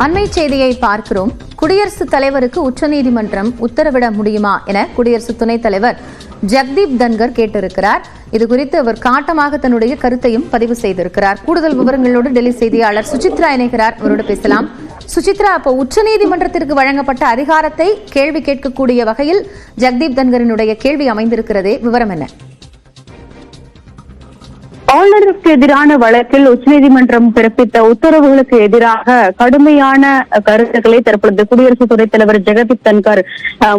அண்மை செய்தியை பார்க்கிறோம். குடியரசுத் தலைவருக்கு உச்சநீதிமன்றம் உத்தரவிட முடியுமா என குடியரசு துணைத் தலைவர் ஜெகதீப் தன்கர் கேட்டிருக்கிறார். இதுகுறித்து அவர் காட்டமாக தன்னுடைய கருத்தையும் பதிவு செய்திருக்கிறார். கூடுதல் விவரங்களோடு டெல்லி செய்தியாளர் சுசித்ரா இணைகிறார். அவரோடு பேசலாம். சுசித்ரா, அப்போ உச்சநீதிமன்றத்திற்கு வழங்கப்பட்ட அதிகாரத்தை கேள்வி கேட்கக்கூடிய வகையில் ஜெகதீப் தன்கரினுடைய கேள்வி அமைந்திருக்கிறதே, விவரம் என்ன? ஆளுநருக்கு எதிரான வழக்கில் உச்சநீதிமன்றம் பிறப்பித்த உத்தரவுகளுக்கு எதிராக கடுமையான கருத்துக்களை தற்பொழுது குடியரசு துணைத் தலைவர் ஜெகதீப் தன்கர்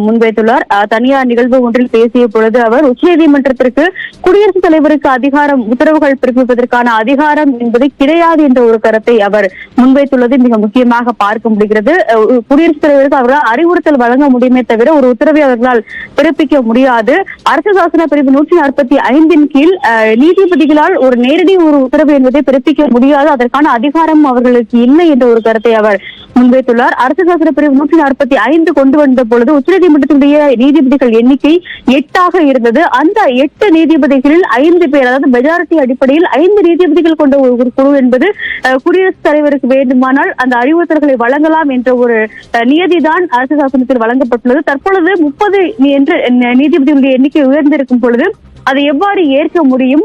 முன்வைத்துள்ளார். தனியார் நிகழ்வு ஒன்றில் பேசிய பொழுது அவர் உச்சநீதிமன்றத்திற்கு குடியரசுத் தலைவருக்கு அதிகாரம், உத்தரவுகள் பிறப்பிப்பதற்கான அதிகாரம் என்பது கிடையாது என்ற ஒரு கருத்தை அவர் முன்வைத்துள்ளது மிக முக்கியமாக பார்க்க முடிகிறது. குடியரசுத் தலைவருக்கு அவர்களால் அறிவுறுத்தல் வழங்க முடியுமே தவிர ஒரு உத்தரவை அவர்களால் பிறப்பிக்க முடியாது. அரசு சாசன பிரிவு 145 கீழ் நீதிபதிகளால் ஒரு நேரடி ஒரு உத்தரவு என்பதை பிறப்பிக்க முடியாது, அதற்கான அதிகாரம் அவர்களுக்கு இல்லை என்ற ஒரு கருத்தை அவர் முன்வைத்துள்ளார். அரசு சாசன பிரிவு 145 கொண்டு வந்த பொழுது உச்சநீதிமன்றத்தினுடைய நீதிபதிகள் எண்ணிக்கை 8 இருந்தது. அந்த 8 நீதிபதிகளில் 5 பேர், அதாவது மெஜாரிட்டி அடிப்படையில் 5 நீதிபதிகள் கொண்ட ஒரு குழு என்பது குடியரசுத் தலைவருக்கு வேண்டுமானால் அந்த அறிவுறுத்தல்களை வழங்கலாம் என்ற ஒரு நியதிதான் அரசு சாசனத்தில் வழங்கப்பட்டுள்ளது. தற்பொழுது 30 என்று நீதிபதிகளுடைய எண்ணிக்கை உயர்ந்திருக்கும் பொழுது அதை எவ்வாறு ஏற்க முடியும்,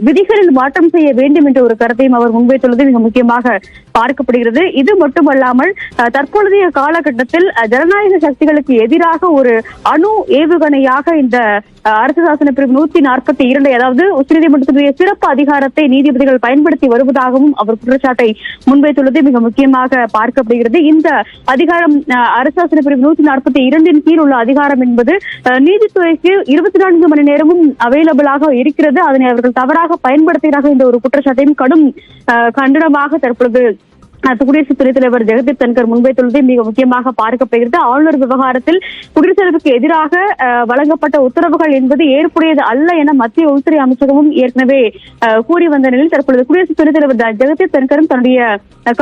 விதிகளில் மாற்றம் செய்ய வேண்டும் என்ற ஒரு கருத்தையும் அவர் முன்வைத்துள்ளது மிக முக்கியமாக பார்க்கப்படுகிறது. இது மட்டுமல்லாமல் தற்பொழுதைய காலகட்டத்தில் ஜனநாயக சக்திகளுக்கு எதிராக ஒரு அணு ஏவுகணையாக இந்த அரசு சாசன பிரிவு 142, அதாவது உச்சநீதிமன்றத்தினுடைய சிறப்பு அதிகாரத்தை நீதிபதிகள் பயன்படுத்தி வருவதாகவும் அவர் குற்றச்சாட்டை முன்வைத்துள்ளது மிக முக்கியமாக பார்க்கப்படுகிறது. இந்த அதிகாரம் அரசு சாசன பிரிவு 142 கீழ் உள்ள அதிகாரம் என்பது நீதித்துறைக்கு 24 மணி நேரமும் அவைலபிளாக இருக்கிறது. அதனை அவர்கள் தவறாக பயன்படுத்துகிறார்கள் என்ற ஒரு குற்றச்சாட்டையும் கடும் கண்டனமாக தற்பொழுது குடியரசு துணைத் தலைவர் ஜெகதீப் தன்கர் முன்வைத்துள்ளதை மிக முக்கியமாக பார்க்கப்படுகிறது. ஆளுநர் விவகாரத்தில் குடியரசுத் தலைவருக்கு எதிராக வழங்கப்பட்ட உத்தரவுகள் என்பது ஏற்புடையது அல்ல என மத்திய உள்துறை அமைச்சகமும் ஏற்கனவே கூறி வந்த நிலையில் தற்பொழுது குடியரசு துணைத் தலைவர் ஜெகதீப் தன்கரும் தன்னுடைய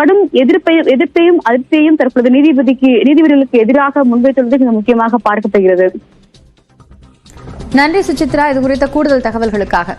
கடும் எதிர்ப்பையும் அதிர்ச்சியையும் தற்பொழுது நீதிபதிகளுக்கு எதிராக முன்வைத்துள்ளது மிக முக்கியமாக பார்க்கப்படுகிறது. நன்றி சுசித்ரா, இது குறித்த கூடுதல் தகவல்களுக்காக.